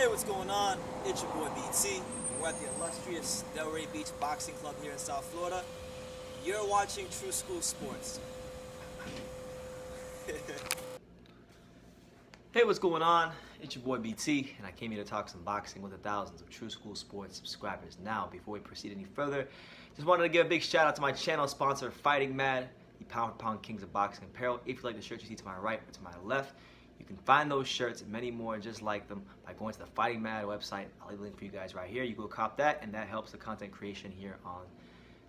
Hey, what's going on? It's your boy BT. We're at the illustrious Delray Beach Boxing Club here in South Florida. You're watching True School Sports. Hey, what's going on? It's your boy BT, and I came here to talk some boxing with the thousands of True School Sports subscribers. Now, before we proceed any further, just wanted to give a big shout out to my channel sponsor, Fighting Mad, the pound for pound kings of boxing apparel. If you like the shirt you see to my right or to my left, you can find those shirts and many more just like them by going to the Fighting Mad website. I'll leave a link for you guys right here. You go cop that, and that helps the content creation here on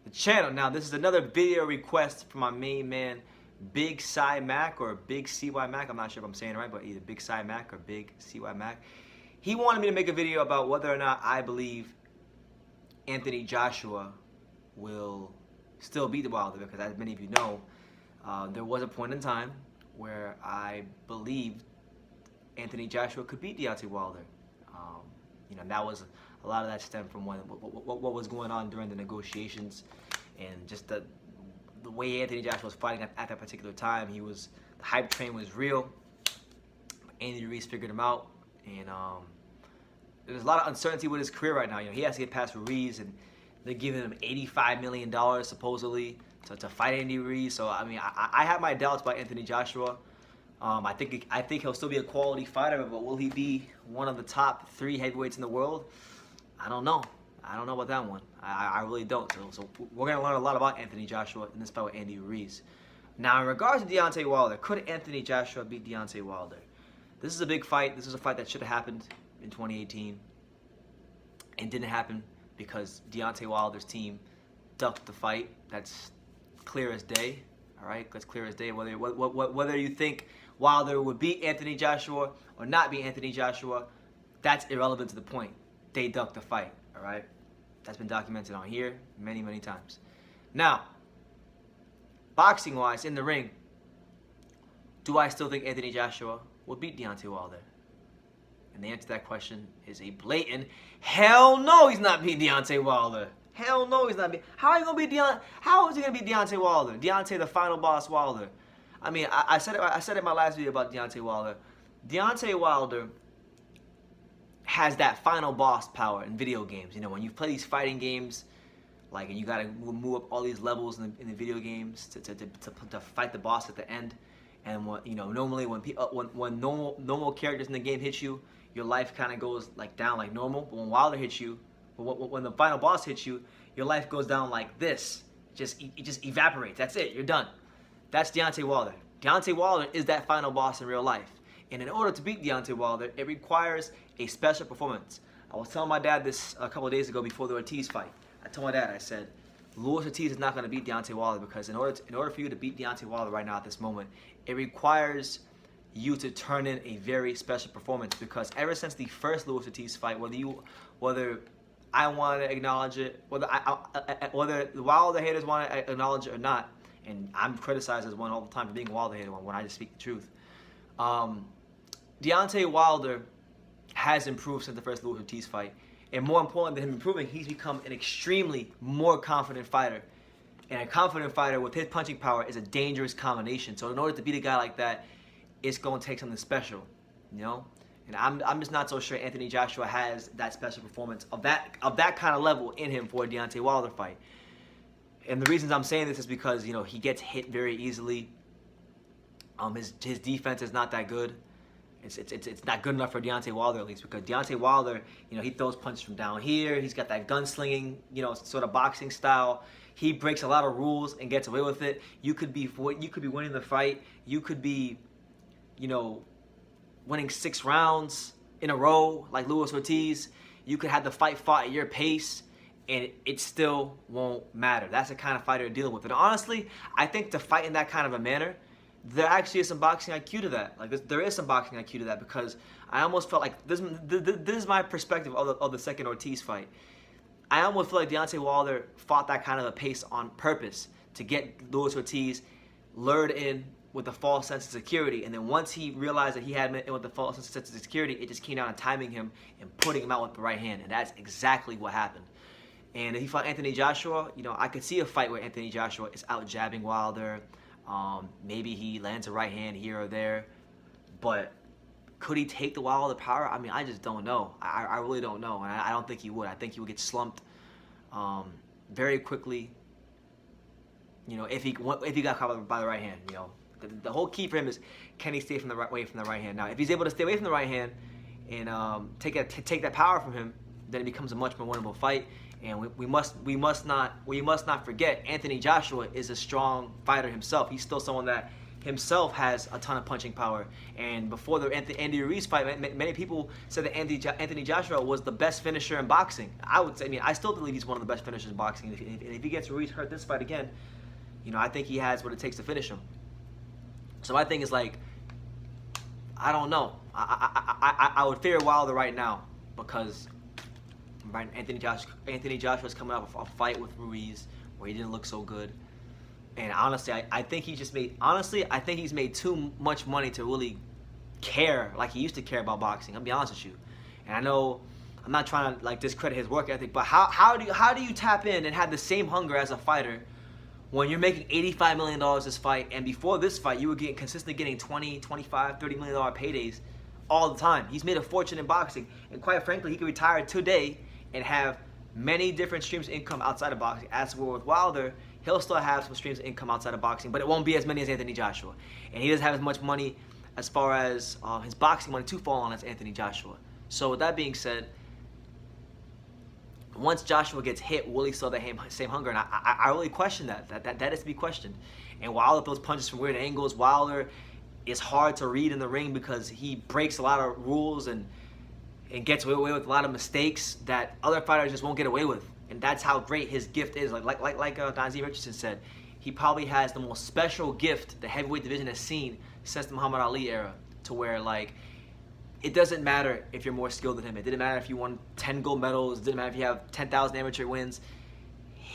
the channel. Now, this is another video request from my main man, Big Cy Mac, or Big CY Mac. I'm not sure if I'm saying it right, but either Big Cy Mac or Big CY Mac. He wanted me to make a video about whether or not I believe Anthony Joshua will still beat Wilder, because as many of you know, there was a point in time where I believed Anthony Joshua could beat Deontay Wilder. That was a lot of that stemmed from what was going on during the negotiations, and just the way Anthony Joshua was fighting at that particular time. The hype train was real. Andy Ruiz figured him out, and there's a lot of uncertainty with his career right now. He has to get past Ruiz, and they're giving him $85 million supposedly to fight Andy Ruiz. So I mean, I have my doubts about Anthony Joshua. I think he'll still be a quality fighter, but will he be one of the top 3 heavyweights in the world? I don't know. I don't know about that one. I really don't. So we're going to learn a lot about Anthony Joshua in this fight with Andy Ruiz. Now, in regards to Deontay Wilder, could Anthony Joshua beat Deontay Wilder? This is a big fight. This is a fight that should have happened in 2018. It didn't happen because Deontay Wilder's team ducked the fight. That's clear as day. All right, that's clear as day. Whether you think Wilder would beat Anthony Joshua or not beat Anthony Joshua, that's irrelevant to the point. They ducked the fight. All right, that's been documented on here many, many times. Now, boxing-wise, in the ring, do I still think Anthony Joshua will beat Deontay Wilder? And the answer to that question is a blatant hell no. He's not beating Deontay Wilder. Hell no, he's not beating. How are you gonna beat Deontay? How is he gonna beat Deontay Wilder? Deontay, the final boss Wilder. I mean, I said it in my last video about Deontay Wilder. Deontay Wilder has that final boss power in video games. When you play these fighting games, and you gotta move up all these levels in the video games to fight the boss at the end. And normally when normal characters in the game hit you, your life kind of goes down like normal. But when Wilder hits you, when the final boss hits you, your life goes down like this. It just evaporates. That's it. You're done. That's Deontay Wilder. Deontay Wilder is that final boss in real life. And in order to beat Deontay Wilder, it requires a special performance. I was telling my dad this a couple of days ago before the Ortiz fight. I told my dad, I said, Luis Ortiz is not going to beat Deontay Wilder, because in order for you to beat Deontay Wilder right now at this moment, it requires you to turn in a very special performance. Because ever since the first Luis Ortiz fight, whether I want to acknowledge it, whether the Wilder haters want to acknowledge it or not, and I'm criticized as one all the time for being a Wilder hater when I just speak the truth. Deontay Wilder has improved since the first Luis Ortiz fight. And more important than him improving, he's become an extremely more confident fighter. And a confident fighter with his punching power is a dangerous combination. So in order to beat a guy like that, it's going to take something special, And I'm just not so sure Anthony Joshua has that special performance of that kind of level in him for a Deontay Wilder fight. And the reasons I'm saying this is because he gets hit very easily. His defense is not that good. It's not good enough for Deontay Wilder, at least, because Deontay Wilder, he throws punches from down here. He's got that gunslinging, sort of boxing style. He breaks a lot of rules and gets away with it. You could be winning the fight. You could be, winning 6 rounds in a row like Luis Ortiz. You could have the fight fought at your pace, and it still won't matter. That's the kind of fighter you're dealing with. And honestly, I think to fight in that kind of a manner, there actually is some boxing IQ to that. There is some boxing IQ to that, because I almost felt like this is my perspective of the second Ortiz fight. I almost feel like Deontay Wilder fought that kind of a pace on purpose to get Luis Ortiz lured in with a false sense of security. And then once he realized that he had him in with the false sense of security, it just came down to timing him and putting him out with the right hand. And that's exactly what happened. And if he fought Anthony Joshua, I could see a fight where Anthony Joshua is out jabbing Wilder. Maybe he lands a right hand here or there. But Could he take the Wilder power? I mean, I just don't know. I really don't know, and I don't think he would. I think he would get slumped very quickly. You know, if he got caught by the right hand. You know, the whole key for him is, can he stay away from the right hand? Now, if he's able to stay away from the right hand and take that power from him, then it becomes a much more winnable fight. And we must not forget, Anthony Joshua is a strong fighter himself. He's still someone that himself has a ton of punching power. And before the Andy Ruiz fight, many people said that Anthony Joshua was the best finisher in boxing. I would say, I mean, I still believe he's one of the best finishers in boxing. And if he gets Ruiz hurt this fight again, you know, I think he has what it takes to finish him. So my thing is, like, I don't know. I would fear Wilder right now because Anthony Joshua's coming off a fight with Ruiz where he didn't look so good. And honestly, I think he's made too much money to really care like he used to care about boxing. I'll be honest with you. And I know I'm not trying to like discredit his work ethic, but how do you tap in and have the same hunger as a fighter when you're making $85 million this fight, and before this fight you were consistently getting $20, $25, $30 million paydays all the time? He's made a fortune in boxing, and quite frankly, he could retire today and have many different streams of income outside of boxing. As for with Wilder, he'll still have some streams of income outside of boxing, but it won't be as many as Anthony Joshua. And he doesn't have as much money as far as his boxing money to fall on as Anthony Joshua. So with that being said, once Joshua gets hit, will he still have that same hunger? And I really question that. That is to be questioned. And Wilder throws punches from weird angles. Wilder is hard to read in the ring because he breaks a lot of rules and gets away with a lot of mistakes that other fighters just won't get away with. And that's how great his gift is. Like Donzie Richardson said, he probably has the most special gift the heavyweight division has seen since the Muhammad Ali era, to where, like, it doesn't matter if you're more skilled than him. It didn't matter if you won 10 gold medals. It didn't matter if you have 10,000 amateur wins.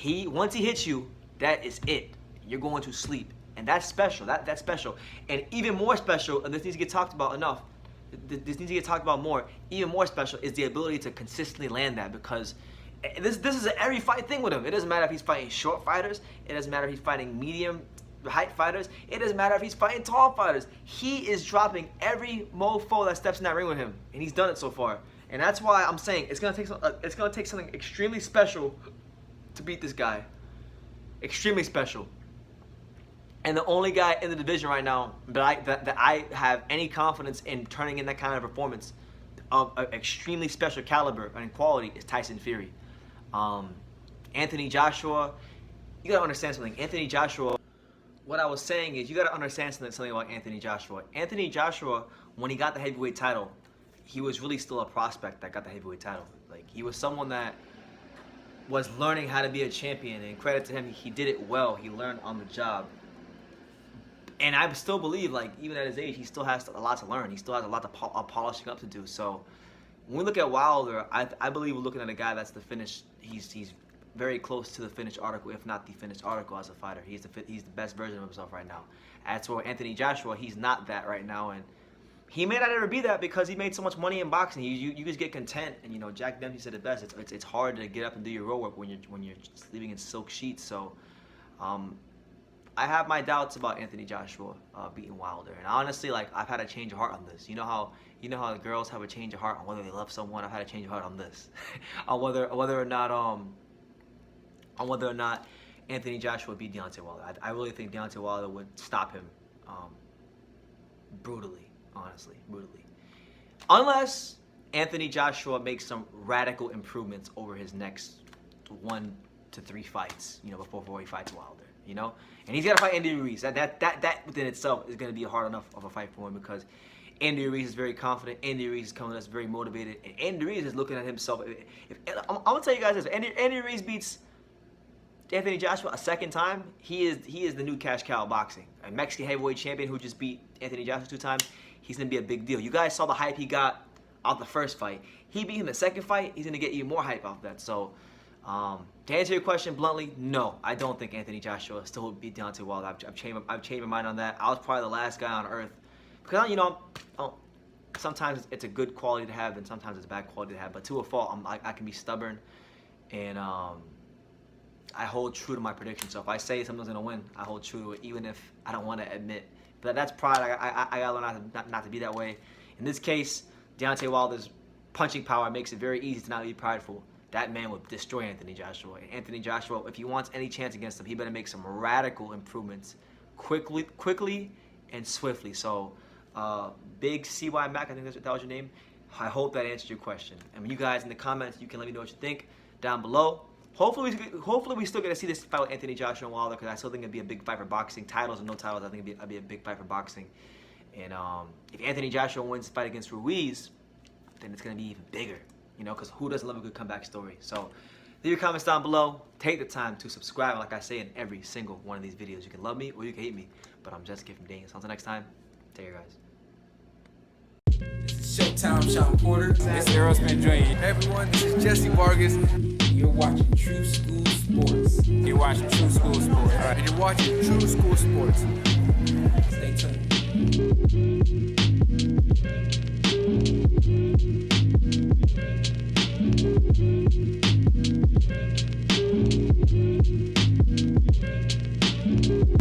Once he hits you, that is it. You're going to sleep. And that's special. That's special. And even more special, and this needs to get talked about enough, this needs to get talked about more, even more special is the ability to consistently land that, because this is an every fight thing with him. It doesn't matter if he's fighting short fighters. It doesn't matter if he's fighting medium height fighters. It doesn't matter if he's fighting tall fighters. He is dropping every mofo that steps in that ring with him, and he's done it so far. And that's why I'm saying it's gonna take something extremely special to beat this guy. Extremely special. And the only guy in the division right now that I have any confidence in turning in that kind of performance of extremely special caliber and quality is Tyson Fury. Anthony Joshua, you gotta understand something. Anthony Joshua, what I was saying is, you gotta understand something about Anthony Joshua. Anthony Joshua, when he got the heavyweight title, he was really still a prospect that got the heavyweight title. Like, he was someone that was learning how to be a champion, and credit to him, he did it well. He learned on the job. And I still believe, like, even at his age, he still has a lot to learn. He still has a lot of polishing up to do. So when we look at Wilder, I believe we're looking at a guy that's the finished. He's very close to the finished article, if not the finished article as a fighter. He's the best version of himself right now. As for Anthony Joshua, he's not that right now, and he may not ever be that because he made so much money in boxing. You just get content, and you know, Jack Dempsey said it best. It's hard to get up and do your road work when you're sleeping in silk sheets. So I have my doubts about Anthony Joshua beating Wilder, and honestly, like, I've had a change of heart on this. You know how the girls have a change of heart on whether they love someone. I've had a change of heart on this, on whether or not Anthony Joshua beat Deontay Wilder. I really think Deontay Wilder would stop him brutally, honestly, brutally, unless Anthony Joshua makes some radical improvements over his next 1 to 3 fights, you know, before he fights Wilder. You know, and he's got to fight Andy Ruiz. That within itself is going to be hard enough of a fight for him, because Andy Ruiz is very confident. Andy Ruiz is coming to us very motivated, and Andy Ruiz is looking at himself. I'm gonna tell you guys this: if Andy Ruiz beats Anthony Joshua a second time, he is the new cash cow of boxing. A Mexican heavyweight champion who just beat Anthony Joshua 2 times. He's gonna be a big deal. You guys saw the hype he got out the first fight. He beat him the second fight. He's gonna get even more hype off that. So. To answer your question bluntly, no, I don't think Anthony Joshua still would beat Deontay Wilder. I've changed my mind on that. I was probably the last guy on earth, because, you know, sometimes it's a good quality to have, and sometimes it's a bad quality to have. But to a fault, I can be stubborn, and I hold true to my prediction. So if I say someone's gonna win, I hold true to it, even if I don't want to admit. But that's pride. I gotta learn not to be that way. In this case, Deontay Wilder's punching power makes it very easy to not be prideful. That man will destroy Anthony Joshua. And Anthony Joshua, if he wants any chance against him, he better make some radical improvements quickly and swiftly. So, Big CY Mac, I think that was your name. I hope that answered your question. And you guys in the comments, you can let me know what you think down below. Hopefully we still get to see this fight with Anthony Joshua and Wilder, because I still think it'd be a big fight for boxing. Titles or no titles, I think it'd be a big fight for boxing. And if Anthony Joshua wins the fight against Ruiz, then it's going to be even bigger, you know, because who doesn't love a good comeback story? So leave your comments down below. Take the time to subscribe, like I say in every single one of these videos. You can love me or you can hate me, but I'm just giving Dane. So until next time, take care, guys. This is Showtime, Sean Porter. It's Aerosmith Dre. Hey everyone, this is Jesse Vargas. You're watching True School Sports. You're watching True School Sports. And you're watching True School Sports. Stay tuned.